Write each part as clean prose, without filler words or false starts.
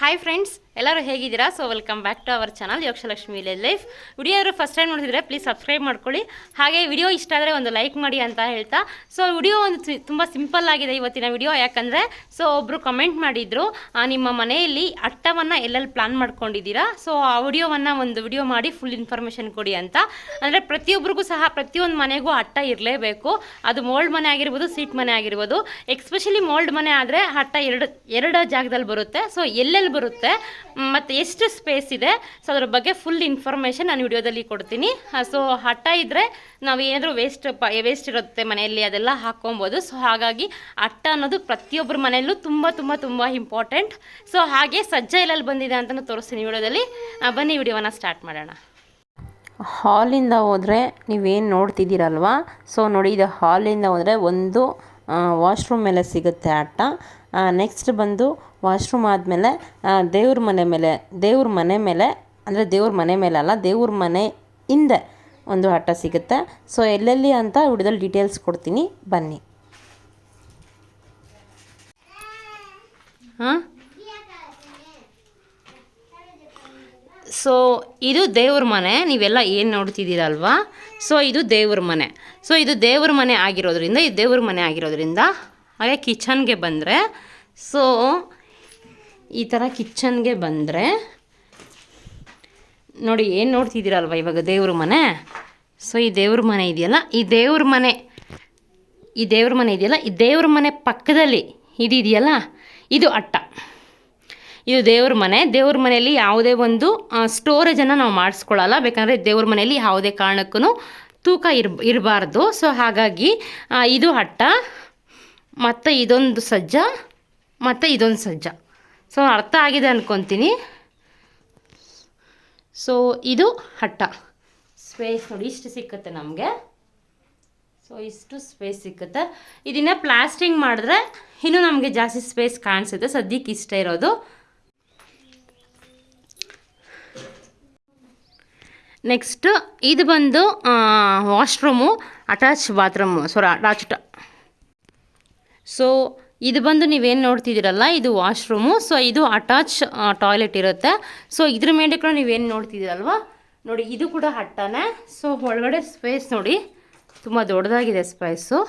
Hi friends, ಎಲ್ಲರೂ ಹೇಗಿದ್ದೀರಾ? So welcome back to our channel Yokshalakshmi village life. Video ಯಾರು first time ನೋಡಿದ್ರೆ please subscribe ಮಾಡ್ಕೊಳ್ಳಿ. ಹಾಗೆ ವಿಡಿಯೋ ಇಷ್ಟ ಆದರೆ ಒಂದು ಲೈಕ್ ಮಾಡಿ ಅಂತ ಹೇಳ್ತಾ, ಸೊ ವಿಡಿಯೋ ಒಂದು ತುಂಬ ಸಿಂಪಲ್ ಆಗಿದೆ ಇವತ್ತಿನ ವಿಡಿಯೋ. ಯಾಕಂದರೆ ಸೊ ಒಬ್ಬರು ಕಮೆಂಟ್ ಮಾಡಿದರು, ನಿಮ್ಮ ಮನೆಯಲ್ಲಿ ಅಟ್ಟವನ್ನು ಎಲ್ಲೆಲ್ಲಿ ಪ್ಲಾನ್ ಮಾಡ್ಕೊಂಡಿದ್ದೀರಾ, ಸೊ ಆ ವಿಡಿಯೋವನ್ನು ಒಂದು ವಿಡಿಯೋ ಮಾಡಿ ಫುಲ್ ಇನ್ಫಾರ್ಮೇಷನ್ ಕೊಡಿ ಅಂತ. ಅಂದರೆ ಪ್ರತಿಯೊಬ್ಬರಿಗೂ ಸಹ ಪ್ರತಿಯೊಂದು ಮನೆಗೂ ಅಟ್ಟ ಇರಲೇಬೇಕು. ಅದು ಮೋಲ್ಡ್ ಮನೆ ಆಗಿರ್ಬೋದು, ಸೀಟ್ ಮನೆ ಆಗಿರ್ಬೋದು. ಎಕ್ಸ್ಪೆಷಲಿ ಮೋಲ್ಡ್ ಮನೆ ಆದರೆ ಅಟ್ಟ ಎರಡು ಜಾಗದಲ್ಲಿ ಬರುತ್ತೆ. ಸೊ ಎಲ್ಲೆಲ್ಲಿ ಬರುತ್ತೆ ಮತ್ತು ಎಷ್ಟು ಸ್ಪೇಸ್ ಇದೆ, ಸೊ ಅದ್ರ ಬಗ್ಗೆ ಫುಲ್ ಇನ್ಫಾರ್ಮೇಷನ್ ನಾನು ವಿಡಿಯೋದಲ್ಲಿ ಕೊಡ್ತೀನಿ. ಸೊ ಹಠ ಇದ್ದರೆ ನಾವು ಏನಾದರೂ ವೇಸ್ಟ್ ಇರುತ್ತೆ ಮನೆಯಲ್ಲಿ, ಅದೆಲ್ಲ ಹಾಕ್ಕೊಬೋದು. ಸೊ ಹಾಗಾಗಿ ಅಟ್ಟ ಅನ್ನೋದು ಪ್ರತಿಯೊಬ್ಬರ ಮನೆಯಲ್ಲೂ ತುಂಬ ತುಂಬ ತುಂಬ ಇಂಪಾರ್ಟೆಂಟ್. ಸೊ ಹಾಗೆ ಸಜ್ಜ ಎಲ್ಲೆಲ್ಲಿ ಬಂದಿದೆ ಅಂತಲೂ ತೋರಿಸ್ತೀನಿ ವಿಡಿಯೋದಲ್ಲಿ. ಬನ್ನಿ ವಿಡಿಯೋವನ್ನು ಸ್ಟಾರ್ಟ್ ಮಾಡೋಣ. ಹಾಲಿಂದ ಹೋದರೆ ನೀವೇನು ನೋಡ್ತಿದ್ದೀರಲ್ವ, ಸೊ ನೋಡಿ, ಇದು ಹಾಲಿಂದ ಹೋದರೆ ಒಂದು ವಾಶ್ರೂಮ್ ಮೇಲೆ ಸಿಗುತ್ತೆ ಅಟ್ಟ. ನೆಕ್ಸ್ಟ್ ಬಂದು ವಾಶ್ರೂಮ್ ಆದಮೇಲೆ ದೇವ್ರ ಮನೆ ಮೇಲೆ ಅಂದರೆ ದೇವ್ರ ಮನೆ ಮೇಲೆ ಅಲ್ಲ, ದೇವ್ರ ಮನೆ ಹಿಂದೆ ಒಂದು ಅಟ್ಟ ಸಿಗುತ್ತೆ. ಸೊ ಎಲ್ಲೆಲ್ಲಿ ಅಂತ ವಿಡಿಯೋದಲ್ಲಿ ಡೀಟೇಲ್ಸ್ ಕೊಡ್ತೀನಿ, ಬನ್ನಿ. ಸೊ ಇದು ದೇವ್ರ ಮನೆ, ನೀವೆಲ್ಲ ಏನು ನೋಡ್ತಿದ್ದೀರಲ್ವಾ, ಸೊ ಇದು ದೇವ್ರ ಮನೆ. ಸೊ ಇದು ದೇವ್ರ ಮನೆ ಆಗಿರೋದ್ರಿಂದ ಹಾಗೆ ಕಿಚನ್ಗೆ ಬಂದರೆ, ಸೊ ಈ ಥರ ಕಿಚನ್ಗೆ ಬಂದರೆ ನೋಡಿ, ಏನು ನೋಡ್ತಿದ್ದೀರಲ್ವ ಇವಾಗ ದೇವ್ರ ಮನೆ. ಸೊ ಈ ದೇವ್ರ ಮನೆ ಇದೆಯಲ್ಲ, ಈ ದೇವ್ರ ಮನೆ ಪಕ್ಕದಲ್ಲಿ ಇದೆಯಲ್ಲ, ಇದು ಅಟ್ಟ. ಇದು ದೇವ್ರ ಮನೆಯಲ್ಲಿ ಯಾವುದೇ ಒಂದು ಸ್ಟೋರೇಜನ್ನು ನಾವು ಮಾಡಿಸ್ಕೊಳ್ಳಲ್ಲ. ಬೇಕಂದರೆ ದೇವ್ರ ಮನೆಯಲ್ಲಿ ಯಾವುದೇ ಕಾರಣಕ್ಕೂ ತೂಕ ಇರಬಾರ್ದು. ಸೊ ಹಾಗಾಗಿ ಇದು ಅಟ್ಟ, ಮತ್ತು ಇದೊಂದು ಸಜ್ಜ, ಮತ್ತು ಇದೊಂದು ಸಜ್ಜ. ಸೊ ಅರ್ಥ ಆಗಿದೆ ಅಂದ್ಕೊತೀನಿ. ಸೊ ಇದು ಅಟ್ಟ. ಸ್ಪೇಸ್ ನೋಡಿ ಇಷ್ಟು ಸಿಕ್ಕುತ್ತೆ ನಮಗೆ. ಸೊ ಇಷ್ಟು ಸ್ಪೇಸ್ ಸಿಕ್ಕುತ್ತೆ. ಇದನ್ನು ಪ್ಲಾಸ್ಟಿಂಗ್ ಮಾಡಿದ್ರೆ ಇನ್ನೂ ನಮಗೆ ಜಾಸ್ತಿ ಸ್ಪೇಸ್ ಕಾಣಿಸುತ್ತೆ. ಸದ್ಯಕ್ಕೆ ಇಷ್ಟ ಇರೋದು. ನೆಕ್ಸ್ಟ್ ಇದು ಬಂದು ವಾಶ್ರೂಮು, ಅಟ್ಯಾಚ್ ಬಾತ್ರೂಮು, ಸೊ ಇದು ಬಂದು ನೀವೇನು ನೋಡ್ತಿದ್ದೀರಲ್ಲ, ಇದು ವಾಶ್ರೂಮು. ಸೊ ಇದು ಅಟ್ಯಾಚ್ ಟಾಯ್ಲೆಟ್ ಇರುತ್ತೆ. ಸೊ ಇದ್ರ ಮೇಲೆ ಕೂಡ ನೀವೇನು ನೋಡ್ತಿದ್ದೀರಲ್ವ, ನೋಡಿ ಇದು ಕೂಡ ಅಟ್ಟನೇ. ಸೊ ಒಳಗಡೆ ಸ್ಪೇಸ್ ನೋಡಿ ತುಂಬ ದೊಡ್ಡದಾಗಿದೆ ಸ್ಪೇಸು.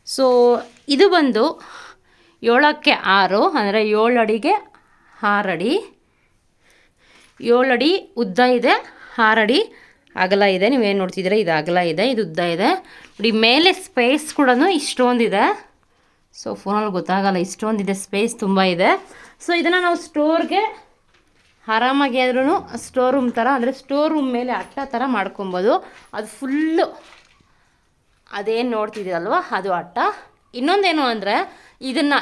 ಸೊ ಇದು ಬಂದು 7ಕ್ಕೆ 6, ಅಂದರೆ 7 ಅಡಿಗೆ 6 ಅಡಿ. 7 ಅಡಿ ಉದ್ದ ಇದೆ, 6 ಅಡಿ ಅಗಲ ಇದೆ. ನೀವೇನು ನೋಡ್ತಿದ್ದೀರ, ಇದು ಅಗಲ ಇದೆ, ಇದು ಉದ್ದ ಇದೆ. ನೋಡಿ ಮೇಲೆ ಸ್ಪೇಸ್ ಕೂಡ ಇಷ್ಟೊಂದಿದೆ. ಸೊ ಫೋನಲ್ಲಿ ಗೊತ್ತಾಗಲ್ಲ, ಇಷ್ಟೊಂದಿದೆ, ಸ್ಪೇಸ್ ತುಂಬ ಇದೆ. ಸೊ ಇದನ್ನು ನಾವು ಸ್ಟೋರ್ಗೆ ಆರಾಮಾಗಿ ಆದ್ರೂ ಸ್ಟೋರ್ ರೂಮ್ ಥರ, ಅಂದರೆ ಸ್ಟೋರ್ ರೂಮ್ ಮೇಲೆ ಅಟ್ಟ ಥರ ಮಾಡ್ಕೊಬೋದು. ಅದು ಫುಲ್ಲು ಅದೇನು ನೋಡ್ತಿದ್ದೀರಲ್ವ, ಅದು ಅಟ್ಟ. ಇನ್ನೊಂದೇನು ಅಂದರೆ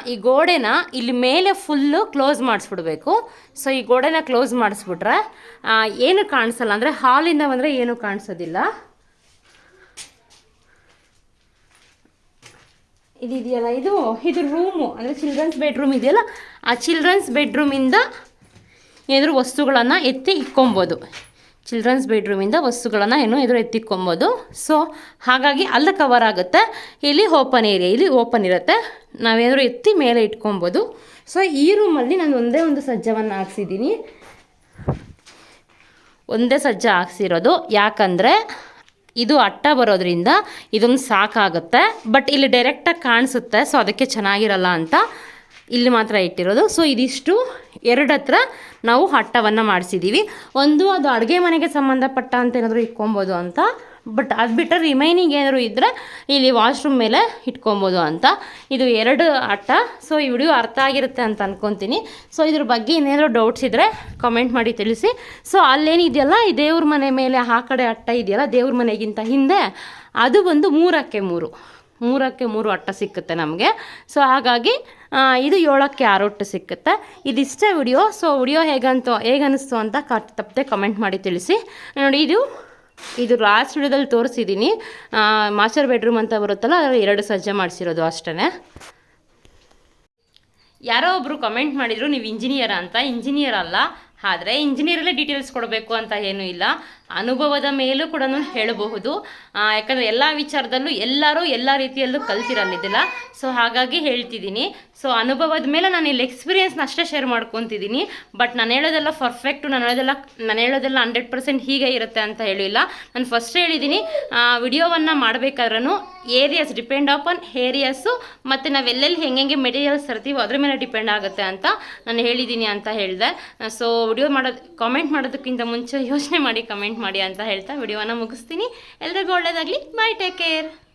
ಈ ಗೋಡೆನ ಇಲ್ಲಿ ಮೇಲೆ ಫುಲ್ಲು ಕ್ಲೋಸ್ ಮಾಡಿಸ್ಬಿಡ್ಬೇಕು. ಸೊ ಈ ಗೋಡೆನ ಕ್ಲೋಸ್ ಮಾಡಿಸ್ಬಿಟ್ರೆ ಏನು ಕಾಣಿಸಲ್ಲ, ಅಂದರೆ ಹಾಲಿಂದ ಬಂದರೆ ಏನೂ ಕಾಣಿಸೋದಿಲ್ಲ. ಇದೆಯಲ್ಲ, ಇದು ರೂಮು, ಅಂದರೆ ಚಿಲ್ಡ್ರನ್ಸ್ ಬೆಡ್ರೂಮ್ ಇದೆಯಲ್ಲ, ಆ ಚಿಲ್ಡ್ರನ್ಸ್ ಬೆಡ್ರೂಮಿಂದ ಏನಾದರೂ ವಸ್ತುಗಳನ್ನು ಇಕ್ಕೊಬೋದು. ಚಿಲ್ಡ್ರನ್ಸ್ ಬೆಡ್ರೂಮಿಂದ ವಸ್ತುಗಳನ್ನು ಎತ್ತಿಕ್ಕೊಬೋದು. ಸೊ ಹಾಗಾಗಿ ಅಲ್ಲಿ ಕವರ್ ಆಗುತ್ತೆ. ಇಲ್ಲಿ ಓಪನ್ ಏರಿಯಾ, ಇಲ್ಲಿ ಓಪನ್ ಇರುತ್ತೆ, ನಾವೇನಾದರೂ ಎತ್ತಿ ಮೇಲೆ ಇಟ್ಕೊಬೋದು. ಸೊ ಈ ರೂಮಲ್ಲಿ ನಾನು ಒಂದೇ ಒಂದು ಸಜ್ಜವನ್ನು ಹಾಕ್ಸಿದ್ದೀನಿ, ಒಂದೇ ಸಜ್ಜ ಹಾಕ್ಸಿರೋದು. ಯಾಕಂದರೆ ಇದು ಅಟ್ಟ ಬರೋದ್ರಿಂದ ಇದೊಂದು ಸಾಕಾಗುತ್ತೆ. ಬಟ್ ಇಲ್ಲಿ ಡೈರೆಕ್ಟಾಗಿ ಕಾಣಿಸುತ್ತೆ, ಸೊ ಅದಕ್ಕೆ ಚೆನ್ನಾಗಿರಲ್ಲ ಅಂತ ಇಲ್ಲಿ ಮಾತ್ರ ಇಟ್ಟಿರೋದು. ಸೊ ಇದಿಷ್ಟು 2 ಹತ್ರ ನಾವು ಅಟ್ಟವನ್ನು ಮಾಡಿಸಿದ್ದೀವಿ. ಒಂದು ಅದು ಅಡುಗೆ ಮನೆಗೆ ಸಂಬಂಧಪಟ್ಟ ಅಂತ ಏನಾದರೂ ಇಟ್ಕೊಬೋದು ಅಂತ. ಬಟ್ ಅದು ಬಿಟ್ಟರೆ ರಿಮೈನಿಂಗ್ ಏನಾದರೂ ಇದ್ದರೆ ಇಲ್ಲಿ ವಾಶ್ರೂಮ್ ಮೇಲೆ ಇಟ್ಕೊಬೋದು ಅಂತ. ಇದು 2 ಅಟ್ಟ. ಸೊ ಈ ವಿಡಿಯೋ ಅರ್ಥ ಆಗಿರುತ್ತೆ ಅಂತ ಅಂದ್ಕೊತೀನಿ. ಸೊ ಇದ್ರ ಬಗ್ಗೆ ಏನಾದರೂ ಡೌಟ್ಸ್ ಇದ್ದರೆ ಕಮೆಂಟ್ ಮಾಡಿ ತಿಳಿಸಿ. ಸೊ ಅಲ್ಲೇನಿದೆಯಲ್ಲ, ಈ ದೇವ್ರ ಮನೆ ಮೇಲೆ ಆ ಕಡೆ ಅಟ್ಟ ಇದೆಯಲ್ಲ, ದೇವ್ರ ಮನೆಗಿಂತ ಹಿಂದೆ, ಅದು ಬಂದು 3ಕ್ಕೆ 3 ಅಟ್ಟ ಸಿಕ್ಕುತ್ತೆ ನಮಗೆ. ಸೊ ಹಾಗಾಗಿ ಇದು 7ಕ್ಕೆ 6 ಅಟ್ಟ ಸಿಕ್ಕುತ್ತೆ. ಇದಿಷ್ಟೇ ವಿಡಿಯೋ. ಸೊ ವಿಡಿಯೋ ಹೇಗನ್ನಿಸ್ತು ಅಂತ ತಪ್ಪದೆ ಕಮೆಂಟ್ ಮಾಡಿ ತಿಳಿಸಿ. ನೋಡಿ, ಇದು ಲಾಸ್ಟ್ ವಿಡಿಯೋದಲ್ಲಿ ತೋರಿಸಿದ್ದೀನಿ. ಮಾಸ್ಟರ್ ಬೆಡ್ರೂಮ್ ಅಂತ ಬರುತ್ತಲ್ಲ, ಅದರಲ್ಲಿ 2 ಸಜ್ಜೆ ಮಾಡಿಸಿರೋದು ಅಷ್ಟೇ. ಯಾರೋ ಒಬ್ಬರು ಕಮೆಂಟ್ ಮಾಡಿದರು, ನೀವು ಇಂಜಿನಿಯರ್ ಅಂತ. ಇಂಜಿನಿಯರ್ ಅಲ್ಲ, ಆದರೆ ಇಂಜಿನಿಯರಲ್ಲೇ ಡೀಟೇಲ್ಸ್ ಕೊಡಬೇಕು ಅಂತ ಏನೂ ಇಲ್ಲ, ಅನುಭವದ ಮೇಲೂ ಕೂಡ ಹೇಳಬಹುದು. ಯಾಕಂದರೆ ಎಲ್ಲ ವಿಚಾರದಲ್ಲೂ ಎಲ್ಲರೂ ಎಲ್ಲ ರೀತಿಯಲ್ಲೂ ಕಲ್ತಿರಲ್ಲಿದ್ದಿಲ್ಲ. ಸೊ ಹಾಗಾಗಿ ಹೇಳ್ತಿದ್ದೀನಿ. ಸೊ ಅನುಭವದ ಮೇಲೆ ನಾನು ಇಲ್ಲಿ ಎಕ್ಸ್ಪೀರಿಯೆನ್ಸ್ನ ಅಷ್ಟೇ ಶೇರ್ ಮಾಡ್ಕೊತಿದ್ದೀನಿ. ಬಟ್ ನಾನು ಹೇಳೋದೆಲ್ಲ ಪರ್ಫೆಕ್ಟು, ನಾನು ಹೇಳೋದೆಲ್ಲ 100% ಹೀಗೆ ಇರುತ್ತೆ ಅಂತ ಹೇಳಿಲ್ಲ. ನಾನು ಫಸ್ಟ್ ಹೇಳಿದ್ದೀನಿ, ವಿಡಿಯೋವನ್ನು ಮಾಡಬೇಕಾದ್ರೂ ಏರಿಯಾಸ್ ಡಿಪೆಂಡ್ ಆನ್ ಏರಿಯಾಸು ಮತ್ತು ನಾವು ಎಲ್ಲೆಲ್ಲಿ ಹೆಂಗೆ ಮೆಟೀರಿಯಲ್ಸ್ ತರ್ತೀವೋ ಅದ್ರ ಮೇಲೆ ಡಿಪೆಂಡ್ ಆಗುತ್ತೆ ಅಂತ ನಾನು ಹೇಳಿದ್ದೀನಿ ಅಂತ ಹೇಳಿದೆ. ಸೊ ವಿಡಿಯೋ ಕಾಮೆಂಟ್ ಮಾಡೋದಕ್ಕಿಂತ ಮುಂಚೆ ಯೋಚನೆ ಮಾಡಿ ಕಮೆಂಟ್ ಮಾಡಿ ಅಂತ ಹೇಳ್ತಾ ವಿಡಿಯೋನ ಮುಗಿಸ್ತೀನಿ. ಎಲ್ರಿಗೂ ಒಳ್ಳೆಯದಾಗಲಿ. By, take care.